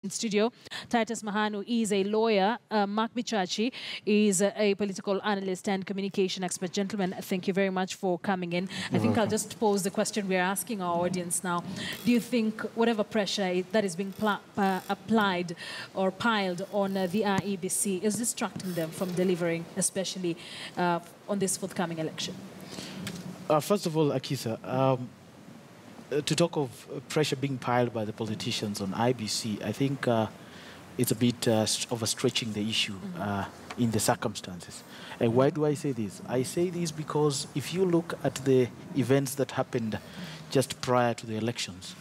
In studio, Titus Mahanu is a lawyer. Mark Bichachi is a political analyst and communication expert. Gentlemen, thank you very much for coming in. I think I'll just pose the question we're asking our audience now. Do you think whatever pressure that is being applied or piled on the IEBC is distracting them from delivering, especially on this forthcoming election? First of all, Akisa, to talk of pressure being piled by the politicians on IBC, I think it's a bit overstretching the issue in the circumstances. And why do I say this? I say this because if you look at the events that happened just prior to the elections,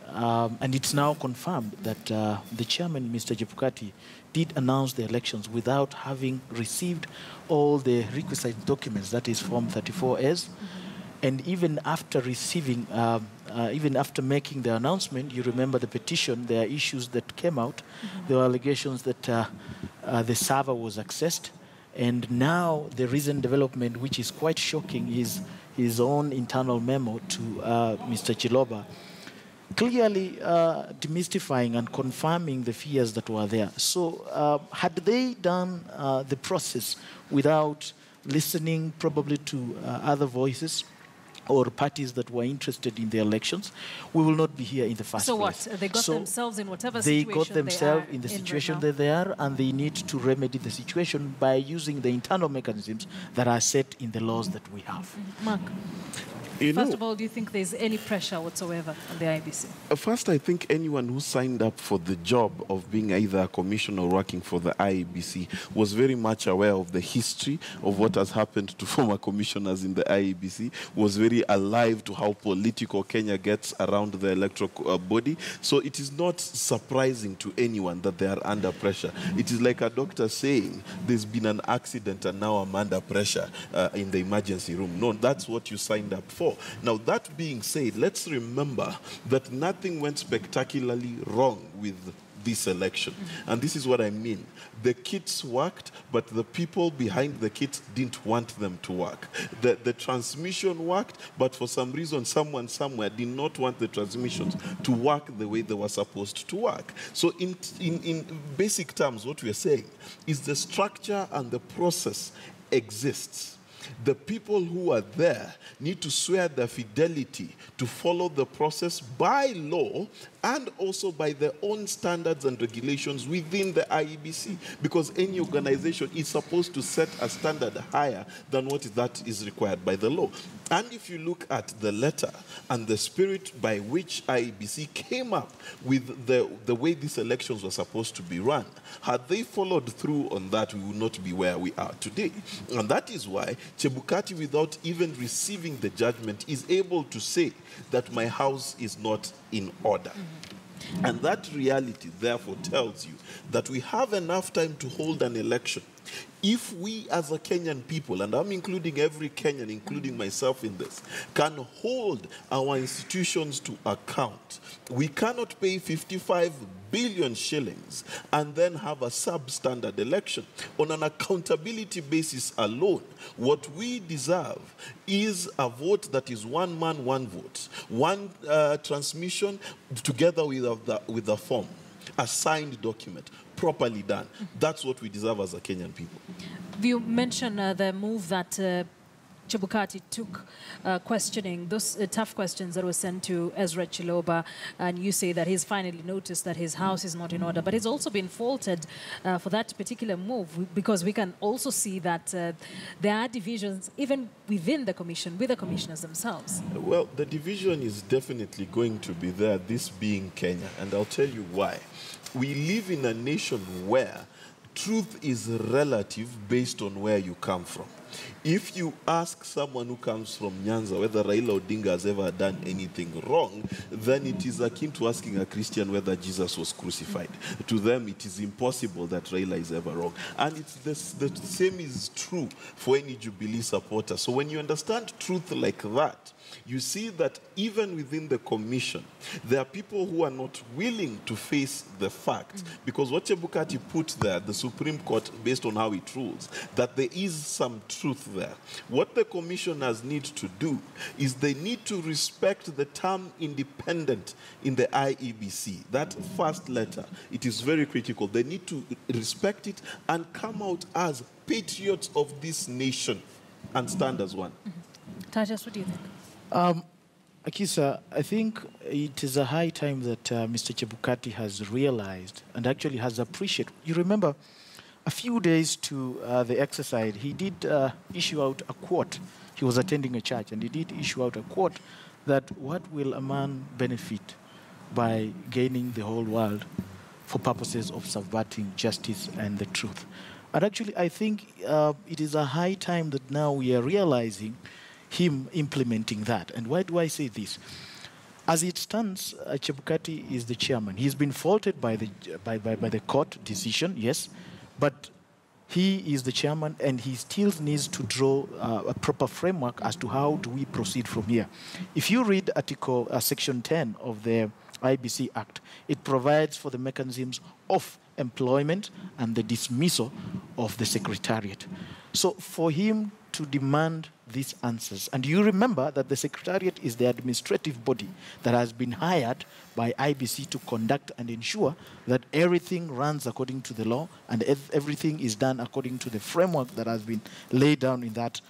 and it's now confirmed that the chairman, Mr. Chebukati, did announce the elections without having received all the requisite documents, that is Form 34S. And even after receiving, even after making the announcement, you remember the petition, there are issues that came out. There were allegations that the server was accessed. And now the recent development, which is quite shocking, is his own internal memo to Mr. Chiloba, clearly demystifying and confirming the fears that were there. So had they done the process without listening probably to other voices, or parties that were interested in the elections, we will not be here in the first place. So what? They got themselves in whatever they situation got themselves in the right situation now. that they are, and they need to remedy the situation by using the internal mechanisms that are set in the laws that we have. Mark, first of all, do you think there's any pressure whatsoever on the IBC? First, I think anyone who signed up for the job of being either a commissioner or working for the IEBC was very much aware of the history of what has happened to former commissioners in the IEBC, was very alive to how political Kenya gets around the electoral body. So it is not surprising to anyone that they are under pressure. It is like a doctor saying, there's been an accident and now I'm under pressure in the emergency room. No, that's what you signed up for. Now, that being said, let's remember that nothing went spectacularly wrong with this election. And this is what I mean. The kits worked, but the people behind the kits didn't want them to work. The transmission worked, but for some reason, someone somewhere did not want the transmissions to work the way they were supposed to work. So in basic terms, what we are saying is the structure and the process exists. The people who are there need to swear their fidelity to follow the process by law and also by their own standards and regulations within the IEBC, because any organization is supposed to set a standard higher than what that is required by the law. And if you look at the letter and the spirit by which IEBC came up with the way these elections were supposed to be run, had they followed through on that, we would not be where we are today. And that is why Chebukati, without even receiving the judgment, is able to say that my house is not in order. And that reality, therefore, tells you that we have enough time to hold an election. If we as a Kenyan people, and I'm including every Kenyan, including myself in this, can hold our institutions to account, we cannot pay 55 billion shillings and then have a substandard election. On an accountability basis alone, what we deserve is a vote that is one man, one vote, one transmission together with a form, a signed document, properly done. That's what we deserve as a Kenyan people. You mentioned the move that Chebukati took, questioning those tough questions that were sent to Ezra Chiloba, and you say that he's finally noticed that his house is not in order. But he's also been faulted for that particular move, because we can also see that there are divisions even within the commission, with the commissioners themselves. Well, the division is definitely going to be there, this being Kenya, and I'll tell you why. We live in a nation where truth is relative based on where you come from. If you ask someone who comes from Nyanza whether Raila Odinga has ever done anything wrong, then it is akin to asking a Christian whether Jesus was crucified. To them, it is impossible that Raila is ever wrong. And it's the same is true for any Jubilee supporter. So when you understand truth like that, you see that even within the commission, there are people who are not willing to face the fact. Because what Chebukati put there, the Supreme Court, based on how it rules, that there is some truth truth there. What the commissioners need to do is they need to respect the term independent in the IEBC. That first letter, it is very critical. They need to respect it and come out as patriots of this nation and stand as one. Tajas, what do you think? Akisa, I think it is a high time that Mr. Chebukati has realized and actually has appreciated. You remember, a few days to the exercise, he did issue out a quote. He was attending a church, and he did issue out a quote that what will a man benefit by gaining the whole world for purposes of subverting justice and the truth? And actually, I think it is a high time that now we are realizing him implementing that. And why do I say this? As it stands, Chebukati is the chairman. He's been faulted by the court decision, yes, but he is the chairman, and he still needs to draw a proper framework as to how do we proceed from here. If you read Section 10 of the IEBC Act, it provides for the mechanisms of employment and the dismissal of the secretariat. So for him to demand these answers, and you remember that the secretariat is the administrative body that has been hired by IEBC to conduct and ensure that everything runs according to the law and everything is done according to the framework that has been laid down in that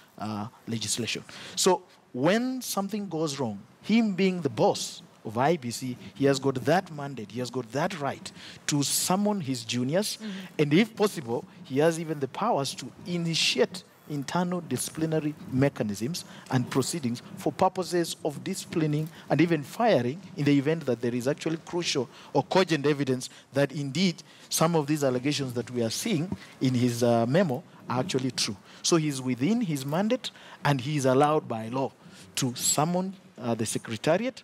legislation. So when something goes wrong, him being the boss of IEBC, he has got that mandate, he has got that right to summon his juniors, and if possible, he has even the powers to initiate internal disciplinary mechanisms and proceedings for purposes of disciplining and even firing in the event that there is actually crucial or cogent evidence that indeed some of these allegations that we are seeing in his memo are actually true. So he's within his mandate, and he is allowed by law to summon the secretariat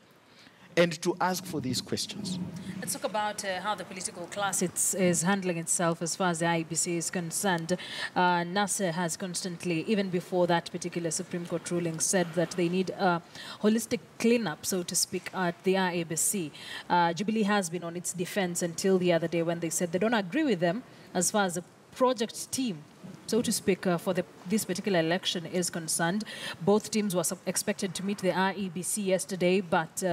and to ask for these questions. Let's talk about how the political class is handling itself as far as the IEBC is concerned. Nasser has constantly, even before that particular Supreme Court ruling, said that they need a holistic cleanup, so to speak, at the IEBC. Jubilee has been on its defense until the other day when they said they don't agree with them as far as the project team, so to speak, for this particular election is concerned. Both teams were expected to meet the IEBC yesterday, but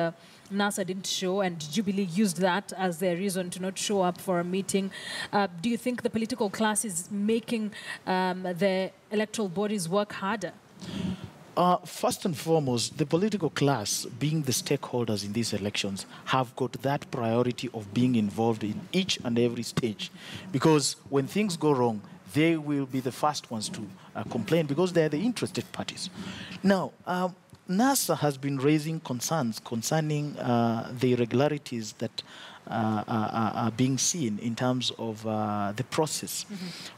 NASA didn't show, and Jubilee used that as their reason to not show up for a meeting. Do you think the political class is making the electoral bodies work harder? First and foremost, the political class, being the stakeholders in these elections, have got that priority of being involved in each and every stage. Because when things go wrong, they will be the first ones to complain because they are the interested parties. Now, NASA has been raising concerns concerning the irregularities that are being seen in terms of the process.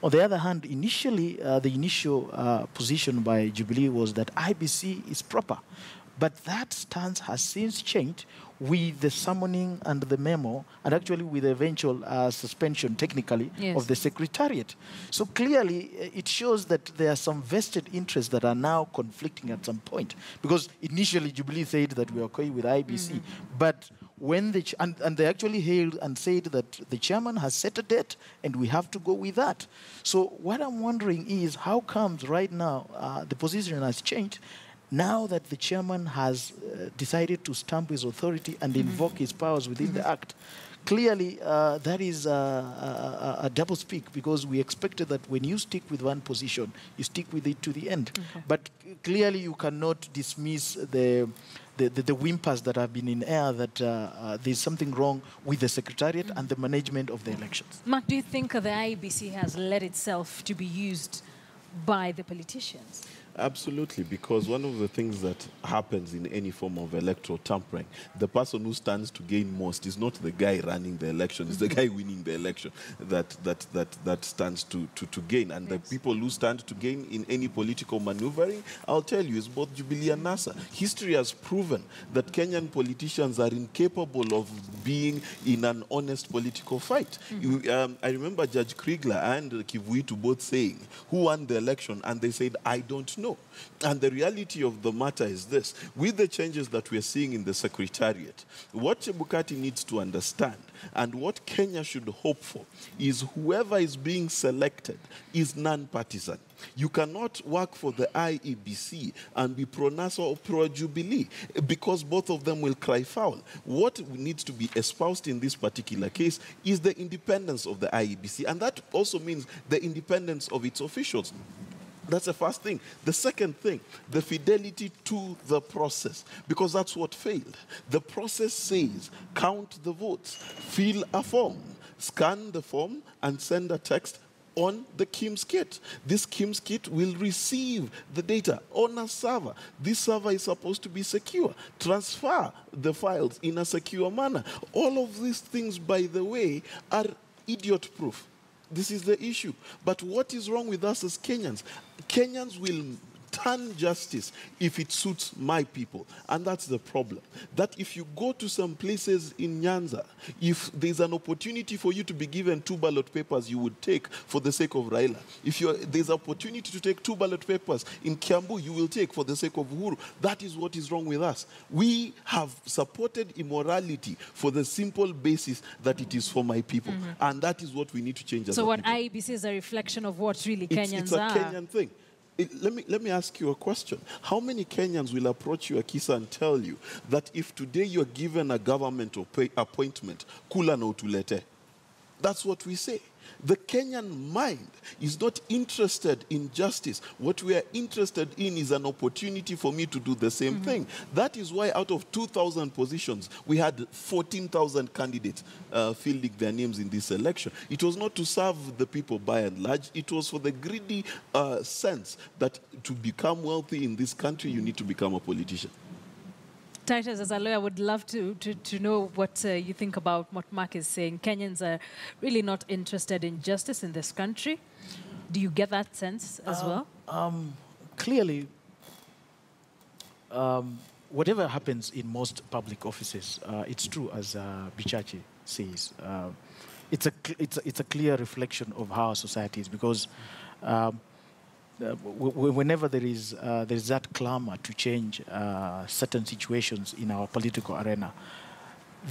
On the other hand, initially, the initial position by Jubilee was that IEBC is proper. But that stance has since changed with the summoning and the memo, and actually with the eventual suspension, technically, of the secretariat. So clearly, it shows that there are some vested interests that are now conflicting at some point. Because initially, Jubilee said that we are okay with IEBC, but when and they actually hailed and said that the chairman has set a date and we have to go with that. So what I'm wondering is how comes right now the position has changed now that the chairman has decided to stamp his authority and invoke his powers within the act. Clearly, that is a double speak, because we expected that when you stick with one position, you stick with it to the end. But clearly, you cannot dismiss the whimpers that have been in air that there's something wrong with the secretariat and the management of the elections. Mark, do you think the IEBC has let itself to be used by the politicians? Absolutely, because one of the things that happens in any form of electoral tampering, the person who stands to gain most is not the guy running the election, it's the guy winning the election that stands to gain. And the people who stand to gain in any political maneuvering, I'll tell you, is both Jubilee and NASA. History has proven that Kenyan politicians are incapable of being in an honest political fight. I remember Judge Kriegler and Kivuitu both saying, who won the election? And they said, I don't know. know. And the reality of the matter is this. With the changes that we're seeing in the Secretariat, what Chebukati needs to understand and what Kenya should hope for is whoever is being selected is non-partisan. You cannot work for the IEBC and be pro-NASA or pro-Jubilee because both of them will cry foul. What needs to be espoused in this particular case is the independence of the IEBC, and that also means the independence of its officials. That's the first thing. The second thing, the fidelity to the process, because that's what failed. The process says, count the votes, fill a form, scan the form, and send a text on the KIMS kit. This KIMS kit will receive the data on a server. This server is supposed to be secure. Transfer the files in a secure manner. All of these things, by the way, are idiot-proof. This is the issue. But what is wrong with us as Kenyans? Kenyans will turn justice if it suits my people. And that's the problem. That if you go to some places in Nyanza, if there's an opportunity for you to be given 2 ballot papers, you would take for the sake of Raila. If there's an opportunity to take 2 ballot papers in Kiambu, you will take for the sake of Uhuru. That is what is wrong with us. We have supported immorality for the simple basis that it is for my people. And that is what we need to change. So what IEBC is a reflection of what really Kenyans are. It's a Kenyan thing. Let me ask you a question. How many Kenyans will approach you, Akisa, and tell you that if today you're given a government appointment, kula na utulete? That's what we say. The Kenyan mind is not interested in justice. What we are interested in is an opportunity for me to do the same thing. That is why out of 2,000 positions, we had 14,000 candidates filling their names in this election. It was not to serve the people by and large. It was for the greedy sense that to become wealthy in this country, you need to become a politician. Titus, as a lawyer, I would love to know what you think about what Mark is saying. Kenyans are really not interested in justice in this country. Do you get that sense as well? Clearly, whatever happens in most public offices, it's true, as Bichachi says. It's a clear reflection of how our society is, because whenever there is that clamor to change certain situations in our political arena,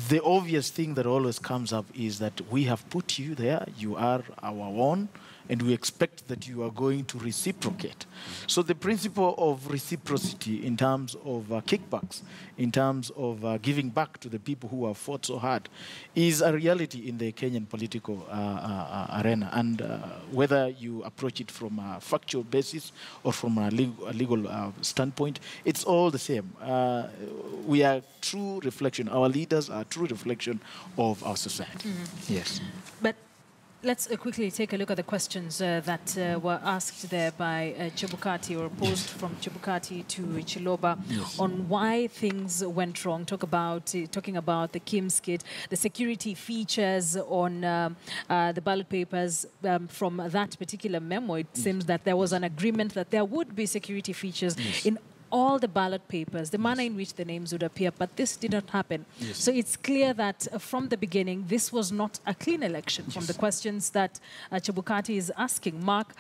the obvious thing that always comes up is that we have put you there, you are our own, and we expect that you are going to reciprocate. So the principle of reciprocity in terms of kickbacks, in terms of giving back to the people who have fought so hard, is a reality in the Kenyan political arena. And whether you approach it from a factual basis or from a legal standpoint, it's all the same. We are true reflection. Our leaders are true reflection of our society. Yes. But let's quickly take a look at the questions that were asked there by Chebukati, or posed from Chebukati to Chiloba, on why things went wrong. Talking about the KIMS kit, the security features on the ballot papers. From that particular memo, it seems that there was an agreement that there would be security features in all the ballot papers, the manner in which the names would appear, but this did not happen. So it's clear that from the beginning, this was not a clean election. From the questions that Chebukati is asking, Mark,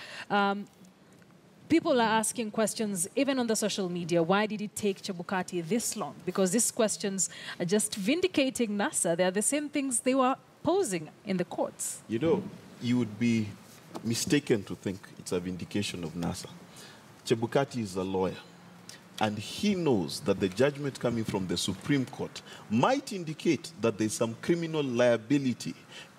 people are asking questions even on the social media. Why did it take Chebukati this long? Because these questions are just vindicating NASA. They are the same things they were posing in the courts. You know, you would be mistaken to think it's a vindication of NASA. Chebukati is a lawyer, and he knows that the judgment coming from the Supreme Court might indicate that there's some criminal liability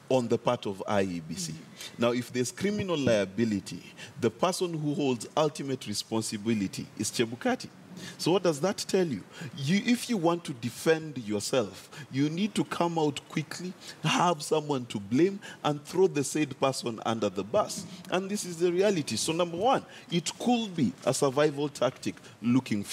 on the part of IEBC. Now, if there's criminal liability, the person who holds ultimate responsibility is Chebukati. So what does that tell you? If you want to defend yourself, you need to come out quickly, have someone to blame, and throw the said person under the bus. And this is the reality. So number one, it could be a survival tactic looking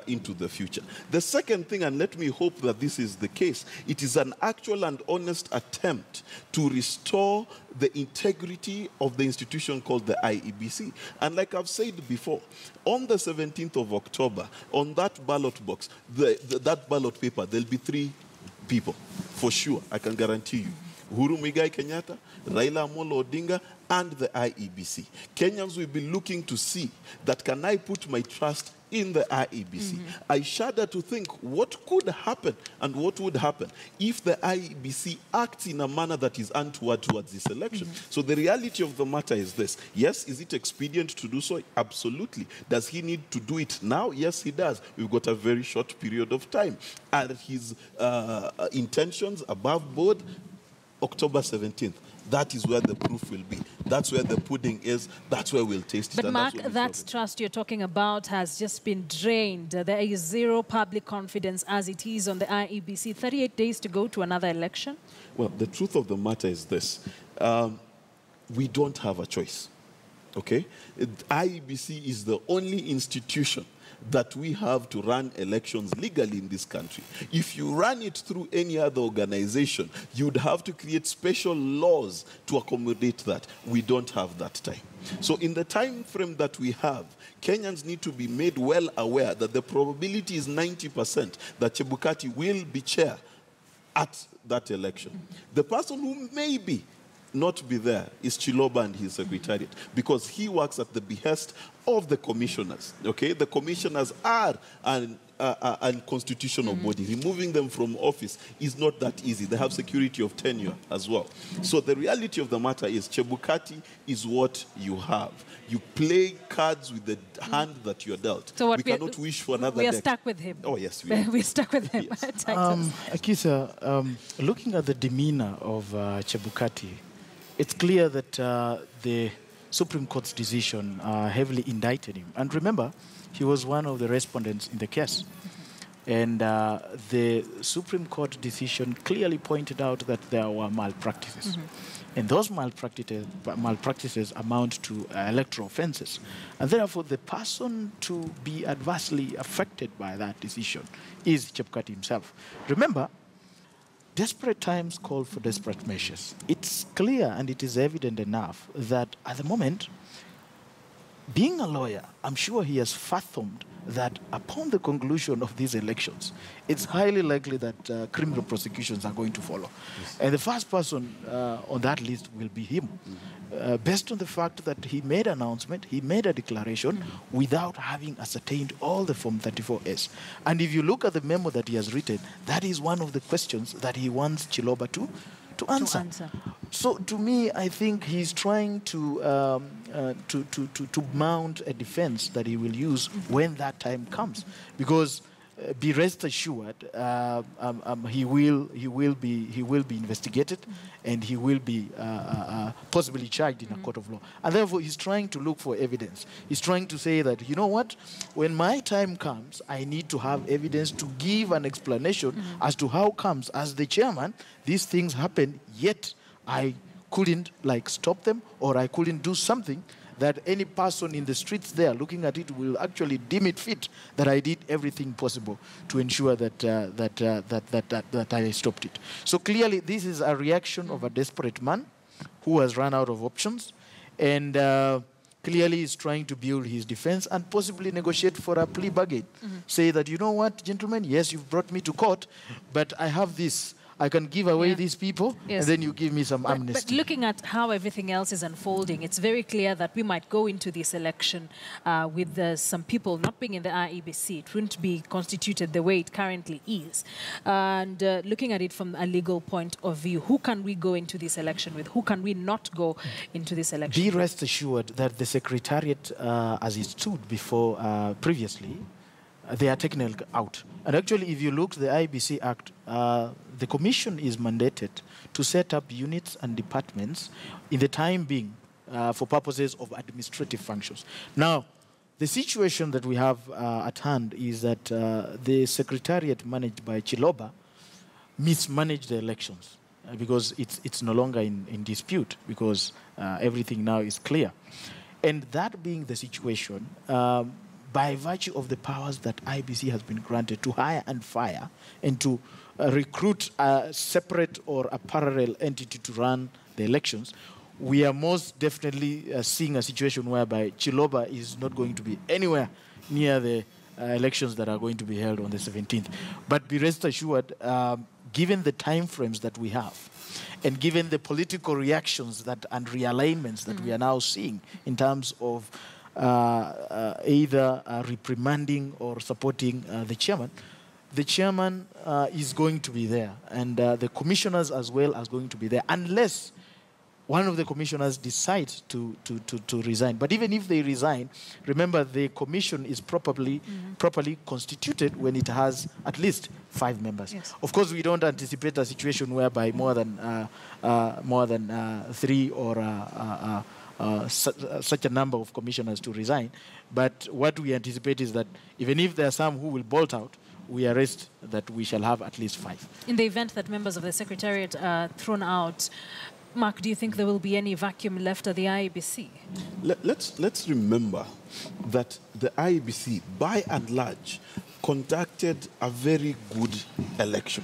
into the future. The second thing, and let me hope that this is the case, it is an actual and honest attempt to restore the integrity of the institution called the IEBC. And like I've said before, on the 17th of October, on that ballot box, that ballot paper, there'll be 3 people, for sure, I can guarantee you. Uhuru Muigai Kenyatta, Raila Amolo Odinga, and the IEBC. Kenyans will be looking to see that can I put my trust in the IEBC. I shudder to think what could happen and what would happen if the IEBC acts in a manner that is untoward towards this election. So the reality of the matter is this. Yes, is it expedient to do so? Absolutely. Does he need to do it now? Yes, he does. We've got a very short period of time. And his intentions above board, October 17th. That is where the proof will be. That's where the pudding is. That's where we'll taste it. But Mark, that trust you're talking about has just been drained. There is zero public confidence as it is on the IEBC. 38 days to go to another election? Well, the truth of the matter is this. We don't have a choice, okay? IEBC is the only institution that we have to run elections legally in this country. If you run it through any other organization, you'd have to create special laws to accommodate that. We don't have that time. So in the time frame that we have, Kenyans need to be made well aware that the probability is 90% that Chebukati will be chair at that election. The person who may be not be there is Chiloba and his secretariat, because he works at the behest of the commissioners. Okay, the commissioners are an constitutional body. Removing them from office is not that easy. They have security of tenure as well. So the reality of the matter is Chebukati is what you have. You play cards with the hand that you're dealt. So we cannot wish for another. We are deck. Stuck with him. Oh yes, we are. We're stuck with him. Yes. Akisa, looking at the demeanor of Chebukati, it's clear that the Supreme Court's decision heavily indicted him. And remember, he was one of the respondents in the case. And the Supreme Court decision clearly pointed out that there were malpractices. And those malpractices amount to electoral offenses. And therefore, the person to be adversely affected by that decision is Chebukati himself. Remember, desperate times call for desperate measures. It's clear and it is evident enough that at the moment, being a lawyer, I'm sure he has fathomed that upon the conclusion of these elections, it's highly likely that criminal prosecutions are going to follow. Yes. And the first person on that list will be him, based on the fact that he made an announcement, he made a declaration without having ascertained all the Form 34S. And if you look at the memo that he has written, that is one of the questions that he wants Chiloba to answer. So to me, I think he's trying to mount a defense that he will use when that time comes, because be rest assured, he will be investigated, and he will be possibly charged in a court of law. And therefore, he's trying to look for evidence. He's trying to say that, you know what, when my time comes, I need to have evidence to give an explanation as to how comes, as the chairman, these things happen, yet I couldn't stop them, or I couldn't do something that any person in the streets there looking at it will actually deem it fit that I did everything possible to ensure that I stopped it. So clearly, this is a reaction of a desperate man who has run out of options, and clearly is trying to build his defense and possibly negotiate for a plea bargain. Say that, you know what, gentlemen, yes, you've brought me to court, but I have this. I can give away these people, and then you give me some amnesty. But looking at how everything else is unfolding, it's very clear that we might go into this election with some people not being in the IEBC. It wouldn't be constituted the way it currently is. And looking at it from a legal point of view, who can we go into this election with? Who can we not go into this election? Be rest assured that the Secretariat, as it stood before previously, they are taken out. And actually, if you look at the IEBC Act, the Commission is mandated to set up units and departments in the time being for purposes of administrative functions. Now, the situation that we have at hand is that the Secretariat managed by Chiloba mismanaged the elections because it's no longer in dispute, because everything now is clear. And that being the situation, by virtue of the powers that IEBC has been granted to hire and fire and to recruit a separate or a parallel entity to run the elections, we are most definitely seeing a situation whereby Chiloba is not going to be anywhere near the elections that are going to be held on the 17th. But be rest assured, given the timeframes that we have, and given the political reactions and realignments that we are now seeing in terms of either reprimanding or supporting the chairman is going to be there, and the commissioners as well are going to be there, unless one of the commissioners decides to resign. But even if they resign, remember the commission is properly constituted when it has at least 5 members. Yes. Of course, we don't anticipate a situation whereby more than 3 or such a number of commissioners to resign. But what we anticipate is that even if there are some who will bolt out, we arrest that we shall have at least 5. In the event that members of the Secretariat are thrown out, Mark, do you think there will be any vacuum left at the IEBC? Let's remember that the IEBC, by and large, conducted a very good election.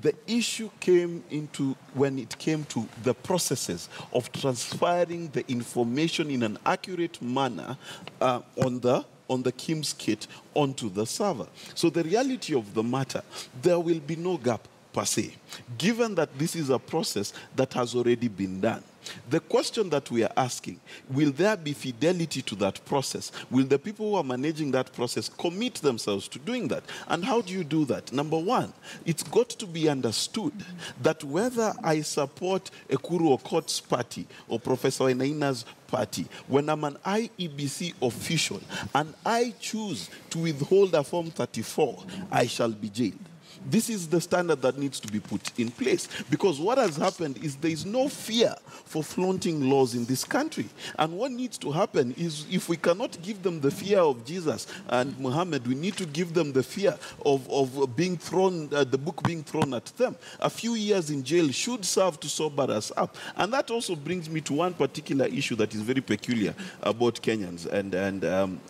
The issue came into when it came to the processes of transferring the information in an accurate manner on the KIMS kit onto the server. So the reality of the matter, there will be no gap per se, given that this is a process that has already been done. The question that we are asking, will there be fidelity to that process? Will the people who are managing that process commit themselves to doing that? And how do you do that? Number one, it's got to be understood that whether I support Ekuru Okot's party or Professor Enaina's party, when I'm an IEBC official and I choose to withhold a Form 34, I shall be jailed. This is the standard that needs to be put in place, because what has happened is there is no fear for flaunting laws in this country. And what needs to happen is, if we cannot give them the fear of Jesus and Muhammad, we need to give them the fear of being thrown, the book being thrown at them. A few years in jail should serve to sober us up. And that also brings me to one particular issue that is very peculiar about Kenyans. And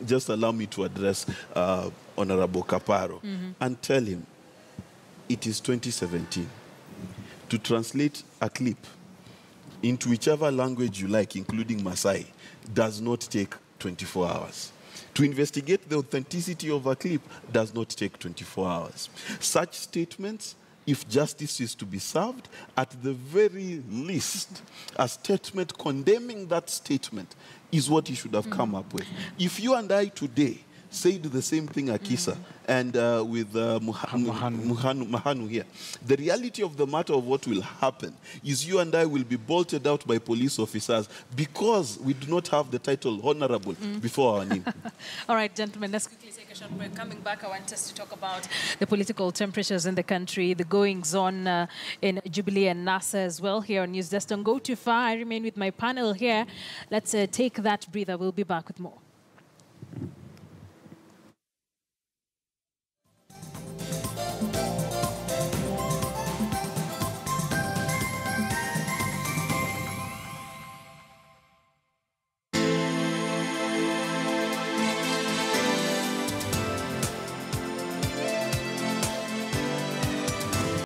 just allow me to address Honorable Kaparo and tell him, it is 2017. To translate a clip into whichever language you like, including Maasai, does not take 24 hours. To investigate the authenticity of a clip does not take 24 hours. Such statements, if justice is to be served, at the very least, a statement condemning that statement is what he should have come up with. If you and I today said the same thing, Akisa, and with Mahanu here. The reality of the matter of what will happen is you and I will be bolted out by police officers because we do not have the title honorable before our name. All right, gentlemen, let's quickly take a short break. Coming back, I want us to talk about the political temperatures in the country, the goings-on in Jubilee and NASA as well here on NewsDesk. Don't go too far. I remain with my panel here. Let's take that breather. We'll be back with more.